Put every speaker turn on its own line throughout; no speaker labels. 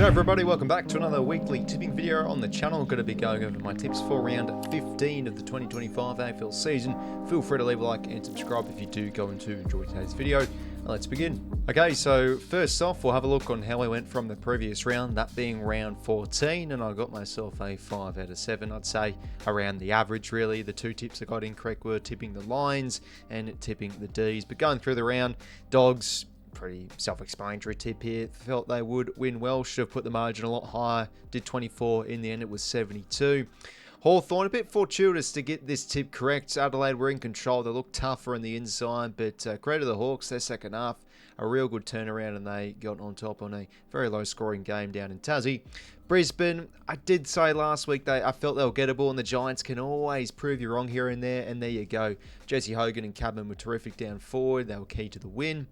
G'day everybody, welcome back to another weekly tipping video on the channel. I'm going to be going over my tips for round 15 of the 2025 AFL season. Feel free to leave a like and subscribe if you do go on to enjoy today's video. Let's begin. Okay, so first off, we'll have a look on how I went from the previous round, that being round 14, and I got myself a 5 out of 7. I'd say around the average, really. The two tips I got incorrect were tipping the lines and tipping the Ds. But going through the round, Dogs, pretty self-explanatory tip here. Felt they would win well. Should have put the margin a lot higher. Did 24. In the end, it was 72. Hawthorn, a bit fortuitous to get this tip correct. Adelaide were in control. They looked tougher on the inside, but credit to the Hawks, their second half, a real good turnaround, and they got on top on a very low-scoring game down in Tassie. Brisbane, I did say last week I felt they were gettable, and the Giants can always prove you wrong here and there you go. 𝐼𝐻𝐿𝐼𝐻𝐿𝐼 and 𝐬𝐻𝐿𝐼𝐻 were terrific down forward. They were key to the win.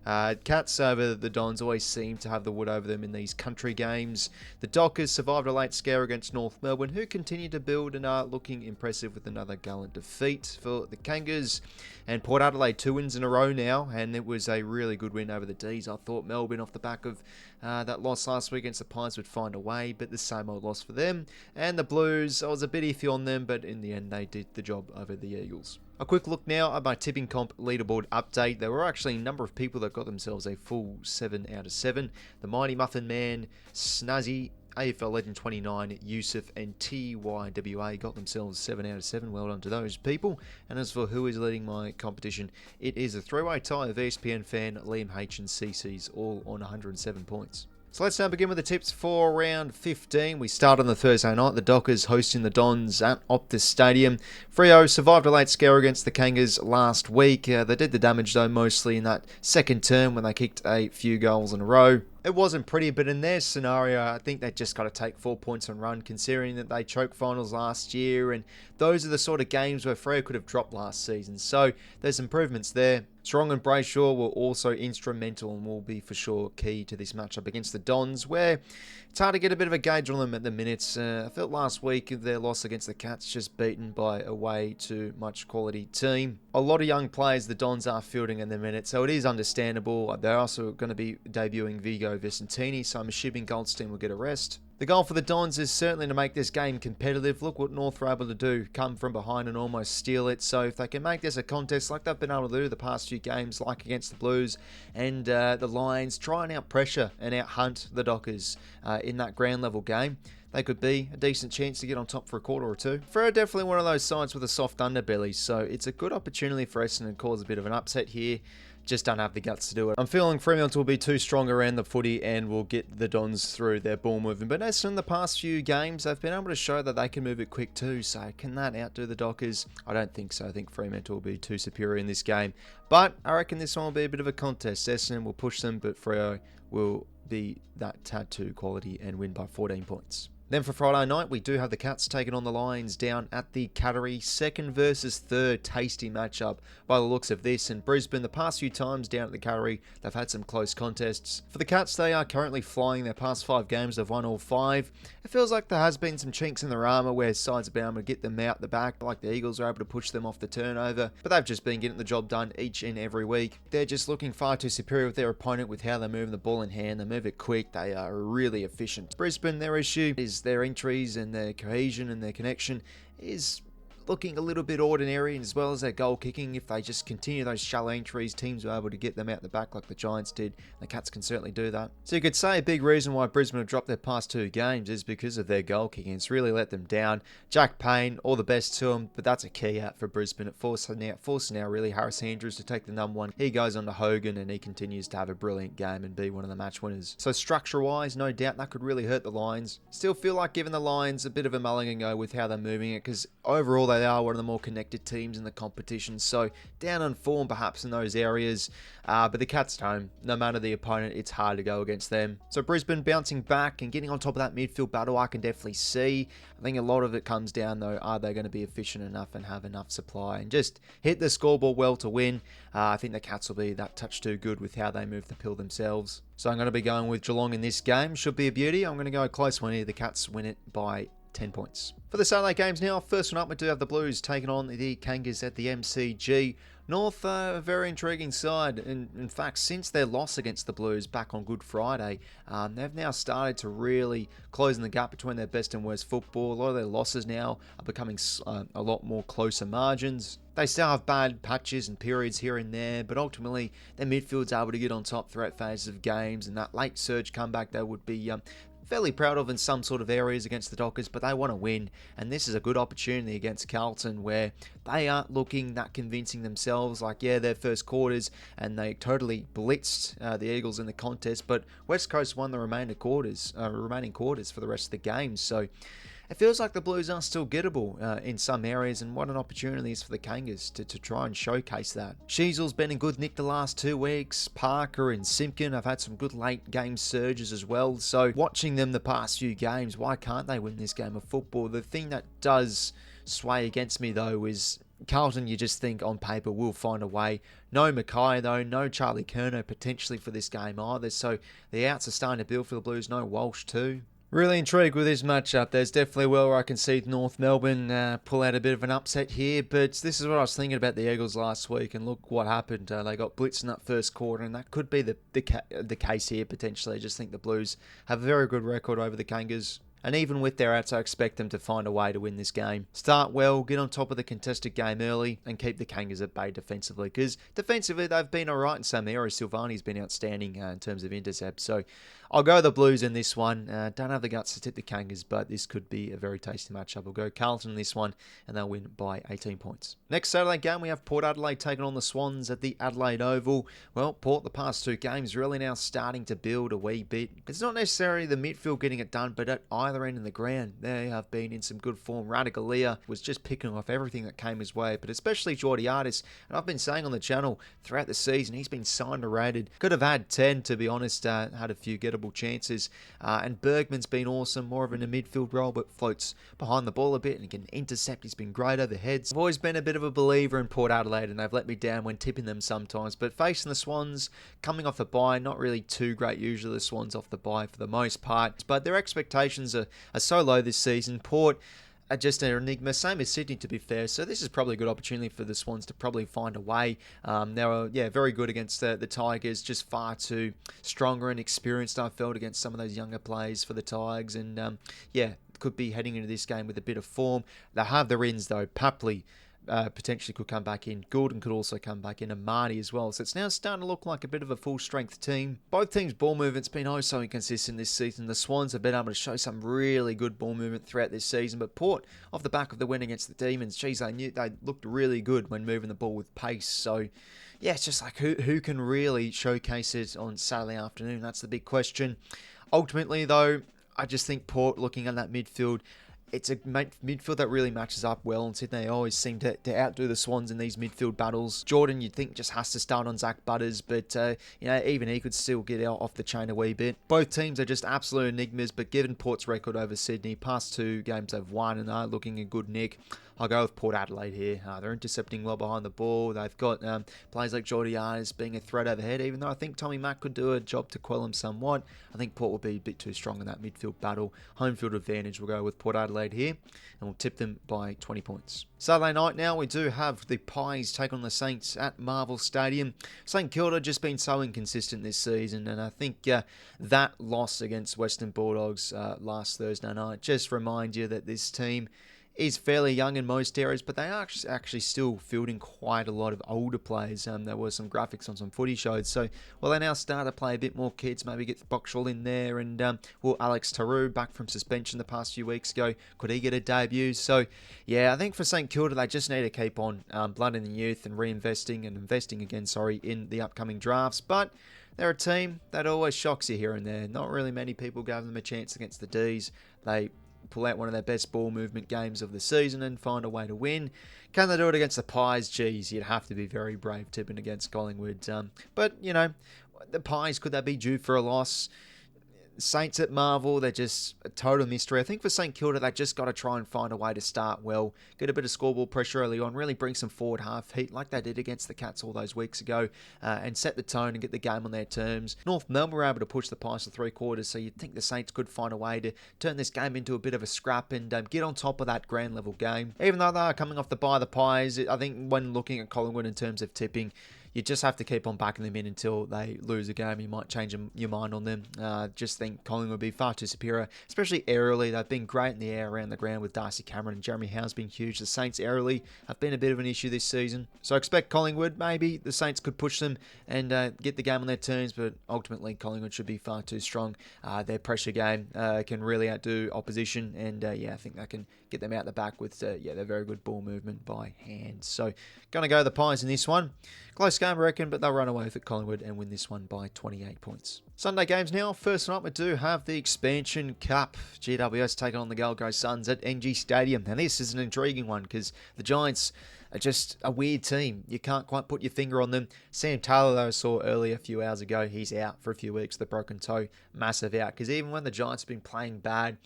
Cats over the Dons always seem to have the wood over them in these country games. The Dockers survived a late scare against North Melbourne, who continue to build and are looking impressive with another gallant defeat for the Kangas. And Port Adelaide, 2 wins in a row now, and it was a really good win over the Ds. I thought Melbourne, off the back of that loss last week against the Pies, would find a way, but the same old loss for them. And the Blues, I was a bit iffy on them, but in the end they did the job over the Eagles. A quick look now at my tipping comp leaderboard update. There were actually a number of people that got themselves a full 7 out of 7. The Mighty Muffin Man, 𝐼𝐻𝐿𝐼, AFL Legend 29, 𝘬𝐻𝐿𝐼 and �𝑡𝑦𝑊𝐴 got themselves 7 out of 7. Well done to those people. And as for who is leading my competition, it is a three-way tie of ESPN fan Liam H and 𝐶C's, all on 107 points. So let's now begin with the tips for round 15. We start on the Thursday night. The Dockers hosting the Dons at Optus Stadium. Freo survived a late scare against the Kangas last week. They did the damage though mostly in that second term when they kicked a few goals in a row. It wasn't pretty, but in their scenario, I think they just got to take 4 points and run, considering that they choked finals last year, and those are the sort of games where Freo could have dropped last season. So there's improvements there. Strong and Brayshaw were also instrumental and will be for sure key to this matchup against the Dons, where it's hard to get a bit of a gauge on them at the minutes. I felt last week their loss against the Cats just beaten by a way too much quality team. A lot of young players the Dons are fielding in the minutes, so it is understandable. They're also going to be debuting Viggo Vicentini, so I'm assuming Goldstein will get a rest. The goal for the Dons is certainly to make this game competitive. Look what North were able to do, come from behind and almost steal it. So if they can make this a contest like they've been able to do the past few games, like against the Blues and the Lions, try and out-pressure and out-hunt the Dockers in that ground level game, they could be a decent chance to get on top for a quarter or two. Freo definitely one of those sides with a soft underbelly, so it's a good opportunity for Essendon to cause a bit of an upset here. Just don't have the guts to do it. I'm feeling Fremantle will be too strong around the footy and will get the Dons through their ball movement. But Essendon, the past few games, they've been able to show that they can move it quick too. So can that outdo the Dockers? I don't think so. I think Fremantle will be too superior in this game. But I reckon this one will be a bit of a contest. Essendon will push them, but Freo will be that tad too quality and win by 14 points. Then for Friday night, we do have the Cats taking on the Lions down at the Cattery. Second versus third tasty matchup by the looks of this. And Brisbane, the past few times down at the Cattery, they've had some close contests. For the Cats, they are currently flying. Their past 5 games, they've won all 5. It feels like there has been some chinks in their armour where sides have been able to get them out the back, like the Eagles are able to push them off the turnover. But they've just been getting the job done each and every week. They're just looking far too superior with their opponent with how they're moving the ball in hand. They move it quick. They are really efficient. Brisbane, their issue is their entries and their cohesion and their connection is looking a little bit ordinary, as well as their goal kicking. If they just continue those shallow entries, teams are able to get them out the back like the Giants did. The Cats can certainly do that. So you could say a big reason why Brisbane have dropped their past 2 games is because of their goal kicking. It's really let them down. Jack Payne, all the best to him, but that's a key out for Brisbane. It forcing now really Harris Andrews to take the number 1. He goes on to Hogan and he continues to have a brilliant game and be one of the match winners. So structure-wise, no doubt that could really hurt the Lions. Still feel like giving the Lions a bit of a mulligan go with how they're moving it, because overall they are one of the more connected teams in the competition, so down on form perhaps in those areas, but the Cats at home, no matter the opponent, it's hard to go against them. So Brisbane bouncing back and getting on top of that midfield battle, I can definitely see. I think a lot of it comes down though, are they going to be efficient enough and have enough supply and just hit the scoreboard well to win? I think the Cats will be that touch too good with how they move the pill themselves. So I'm going to be going with Geelong in this game. Should be a beauty. I'm going to go a close one here. The Cats win it by 10 points. For the Saturday games now, first one up, we do have the Blues taking on the Kangas at the MCG. North, a very intriguing side. In fact, since their loss against the Blues back on Good Friday, they've now started to really closing the gap between their best and worst football. A lot of their losses now are becoming a lot more closer margins. They still have bad patches and periods here and there, but ultimately their midfield's able to get on top throughout phases of games, and that late surge comeback they would be fairly proud of in some sort of areas against the Dockers, but they want to win, and this is a good opportunity against Carlton where they aren't looking that convincing themselves. Like, yeah, their first quarters and they totally blitzed the Eagles in the contest, but West Coast won the remaining quarters for the rest of the game. So it feels like the Blues are still gettable in some areas, and what an opportunity is for the Kangas to try and showcase that. 𝐼𝐶𝐬's been in good nick the last 2 weeks. Parker and Simpkin have had some good late game surges as well. So watching them the past few games, why can't they win this game of football? The thing that does sway against me though is Carlton, you just think on paper will find a way. No Mackay though, no Charlie Curnow potentially for this game either. So the outs are starting to build for the Blues. No Walsh too. Really intrigued with this matchup. There's definitely where I can see North Melbourne pull out a bit of an upset here, but this is what I was thinking about the Eagles last week, and look what happened. They got blitzed in that first quarter, and that could be the case here potentially. I just think the Blues have a very good record over the Kangas. And even with their outs, I expect them to find a way to win this game. Start well, get on top of the contested game early, and keep the Kangas at bay defensively. Because defensively, they've been alright in some areas. Silvani's been outstanding in terms of intercept. So I'll go the Blues in this one. Don't have the guts to tip the Kangas, but this could be a very tasty matchup. I'll go Carlton in this one, and they'll win by 18 points. Next Saturday game, we have Port Adelaide taking on the Swans at the Adelaide Oval. Well, Port, the past 2 games, really now starting to build a wee bit. It's not necessarily the midfield getting it done, but at either end of the ground, they have been in some good form. 𝐼𝐴 was just picking off everything that came his way, but especially 𝐼𝐻𝐻𝐪. And I've been saying on the channel throughout the season, he's been so underrated. Could have had 10, to be honest, had a few gettable chances. And Bergman's been awesome, more of in a midfield role, but floats behind the ball a bit and can intercept. He's been great over heads. I've always been a bit of a believer in Port Adelaide, and they've let me down when tipping them sometimes. But facing the Swans, coming off the bye, not really too great usually, the Swans off the bye for the most part. But their expectations are so low this season. Port are just an enigma, same as Sydney to be fair, so this is probably a good opportunity for the Swans to probably find a way. They were very good against the Tigers, just far too stronger and experienced, I felt, against some of those younger players for the Tigers, and could be heading into this game with a bit of form. They have the ins though. Papley potentially could come back in. Goulden could also come back in, and Marty as well. So it's now starting to look like a bit of a full-strength team. Both teams' ball movement's been oh so inconsistent this season. The Swans have been able to show some really good ball movement throughout this season, but Port, off the back of the win against the Demons, geez, they looked really good when moving the ball with pace. So yeah, it's just like who can really showcase it on Saturday afternoon? That's the big question. Ultimately, though, I just think Port, looking at that midfield, it's a midfield that really matches up well, and Sydney always seem to outdo the Swans in these midfield battles. Jordan, you'd think, just has to start on Zach Butters, but even he could still get out off the chain a wee bit. Both teams are just absolute enigmas, but given Port's record over Sydney, past 2 games they've won and are looking in good nick, I'll go with Port Adelaide here. They're intercepting well behind the ball. They've got players like 𝐼𝐻𝐻𝐪 being a threat overhead, even though I think Tommy Mack could do a job to quell him somewhat. I think Port will be a bit too strong in that midfield battle. Home field advantage, we'll go with Port Adelaide here, and we'll tip them by 20 points. Saturday night now, we do have the Pies take on the Saints at Marvel Stadium. St Kilda just been so inconsistent this season, and I think that loss against Western Bulldogs last Thursday night just remind you that this team is fairly young in most areas, but they are actually still fielding quite a lot of older players. There were some graphics on some footy shows. So, they now start to play a bit more kids, maybe get Boxall in there, and Alex Taru back from suspension the past few weeks ago. Could he get a debut? So, yeah, I think for St Kilda, they just need to keep on blooding the youth and investing again, in the upcoming drafts. But they're a team that always shocks you here and there. Not really many people gave them a chance against the D's. They pull out one of their best ball movement games of the season and find a way to win. Can they do it against the Pies? Geez, you'd have to be very brave tipping against Collingwood. But, the Pies, could they be due for a loss? Saints at Marvel, they're just a total mystery. I think for St Kilda, they just got to try and find a way to start well, get a bit of scoreboard pressure early on, really bring some forward half heat like they did against the Cats all those weeks ago, and set the tone and get the game on their terms. North Melbourne were able to push the Pies to 3/4, so you'd think the Saints could find a way to turn this game into a bit of a scrap and get on top of that grand level game. Even though they are coming off the bye, the Pies, I think when looking at Collingwood in terms of tipping, you just have to keep on backing them in until they lose a game. You might change your mind on them. Just think Collingwood would be far too superior, especially aerially. They've been great in the air around the ground with 𝐼𝐶 𝐿𝐴𝐴𝐿 and Jeremy Howe's been huge. The Saints aerially have been a bit of an issue this season. So I expect Collingwood, maybe the Saints could push them and get the game on their terms, but ultimately Collingwood should be far too strong. Their pressure game can really outdo opposition, and I think they can get them out the back with their very good ball movement by hand. So going to go the Pies in this one. Close game, I reckon, but they'll run away with it, Collingwood, and win this one by 28 points. Sunday games now. First up, we do have the Expansion Cup. GWS taking on the Gold Coast Suns at 𝐸𝐺 Stadium. Now, this is an intriguing one because the Giants are just a weird team. You can't quite put your finger on them. Sam Taylor, though, I saw earlier a few hours ago, he's out for a few weeks with a broken toe. Massive out, because even when the Giants have been playing bad,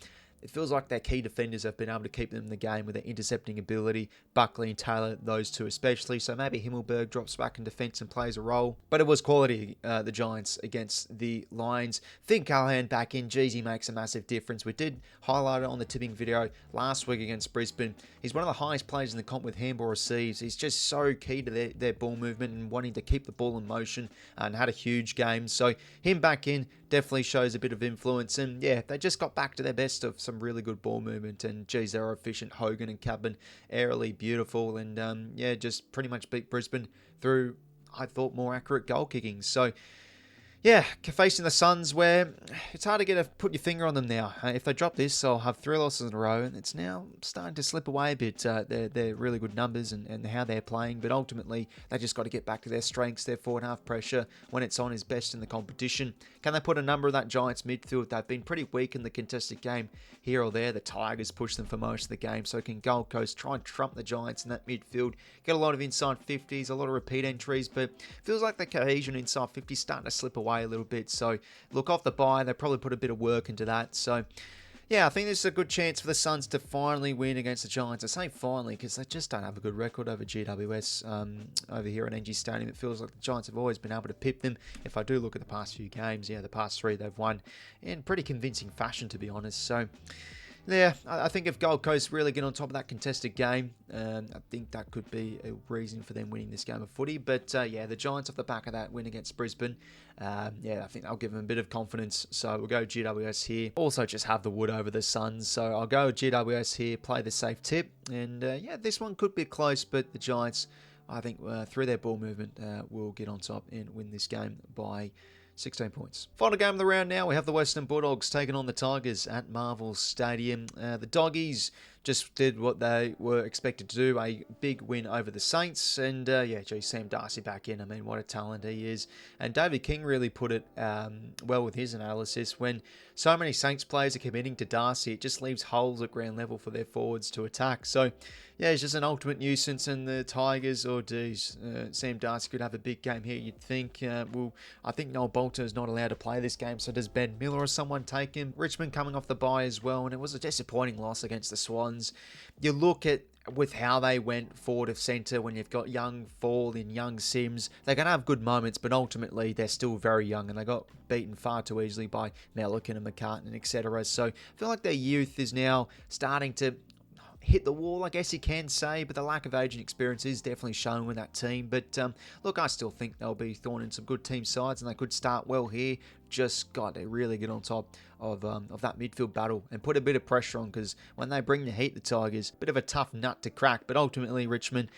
it feels like their key defenders have been able to keep them in the game with their intercepting ability. Buckley and Taylor, those two especially. So maybe 𝐼𝐵𝐿𝐵𝒃 drops back in defence and plays a role. But it was quality, the Giants against the Lions. Finn Callaghan back in. Jeezy makes a massive difference. We did highlight it on the tipping video last week against Brisbane. He's one of the highest players in the comp with handball receives. He's just so key to their ball movement and wanting to keep the ball in motion, and had a huge game. So him back in definitely shows a bit of influence. And they just got back to their best of some really good ball movement. And geez, they were efficient. Hogan and Cabin, airily beautiful. And just pretty much beat Brisbane through, I thought, more accurate goal kicking. So facing the Suns, where it's hard to put your finger on them now. If they drop this, they'll have 3 losses in a row, and it's now starting to slip away a bit. They're really good numbers and how they're playing, but ultimately they just got to get back to their strengths. Their forward half pressure, when it's on, is best in the competition. Can they put a number of that Giants midfield? They've been pretty weak in the contested game here or there. The Tigers push them for most of the game, so can Gold Coast try and trump the Giants in that midfield? Get a lot of inside 50s, a lot of repeat entries, but feels like the cohesion inside 50 is starting to slip away a little bit. So look, off the bye, they probably put a bit of work into that. So I think this is a good chance for the Suns to finally win against the Giants. I say finally because they just don't have a good record over GWS over here at 𝐸𝐺 Stadium. It feels like the Giants have always been able to pip them. If I do look at the past few games, the past 3 they've won in pretty convincing fashion, to be honest. So I think if Gold Coast really get on top of that contested game, I think that could be a reason for them winning this game of footy. But the Giants off the back of that win against Brisbane, I think they'll give them a bit of confidence. So we'll go GWS here. Also just have the wood over the Suns. So I'll go GWS here, play the safe tip. And this one could be close, but the Giants, I think through their ball movement, will get on top and win this game by 16 points. Final game of the round now. We have the Western Bulldogs taking on the Tigers at Marvel Stadium. The Doggies just did what they were expected to do, a big win over the Saints. And Sam Darcy back in. I mean, what a talent he is. And David King really put it well with his analysis. When so many Saints players are committing to Darcy, it just leaves holes at ground level for their forwards to attack. So it's just an ultimate nuisance. And the Tigers, Sam Darcy could have a big game here, you'd think. I think Noel Bolter is not allowed to play this game, so does Ben Miller or someone take him? Richmond coming off the bye as well, and it was a disappointing loss against the Swans. You look at with how they went forward of centre, when you've got young Fall and young Sims, they're going to have good moments, but ultimately they're still very young, and they got beaten far too easily by Mellican and McCartan, etc. So I feel like their youth is now starting to hit the wall, I guess you can say, but the lack of age and experience is definitely shown with that team. But look, I still think they'll be thrown in some good team sides, and they could start well here. Just got to really get on top of that midfield battle and put a bit of pressure on, because when they bring the heat, the Tigers, a bit of a tough nut to crack. But ultimately, Richmond,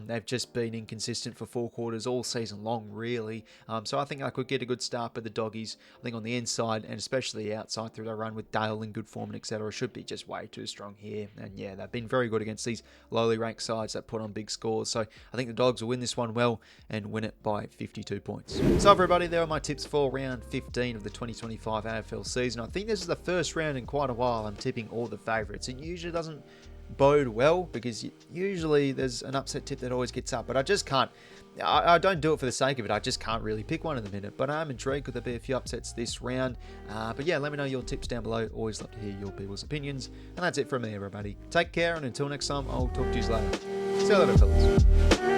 they've just been inconsistent for 4 quarters all season long, really. So I think I could get a good start, but the Doggies, I think on the inside and especially the outside through their run with Dale in good form and etc., should be just way too strong here. And they've been very good against these lowly ranked sides that put on big scores. So I think the Dogs will win this one well and win it by 52 points. So everybody, there are my tips for round 15 of the 2025 AFL season. I think this is the first round in quite a while I'm tipping all the favourites. It usually doesn't bode well, because usually there's an upset tip that always gets up, but I just can't. I don't do it for the sake of it. I just can't really pick one in the minute, but I'm intrigued. Could there be a few upsets this round? But yeah, let me know your tips down below. Always love to hear your people's opinions. And that's it from me, everybody. Take care, and until next time, I'll talk to you later. See you later, fellas.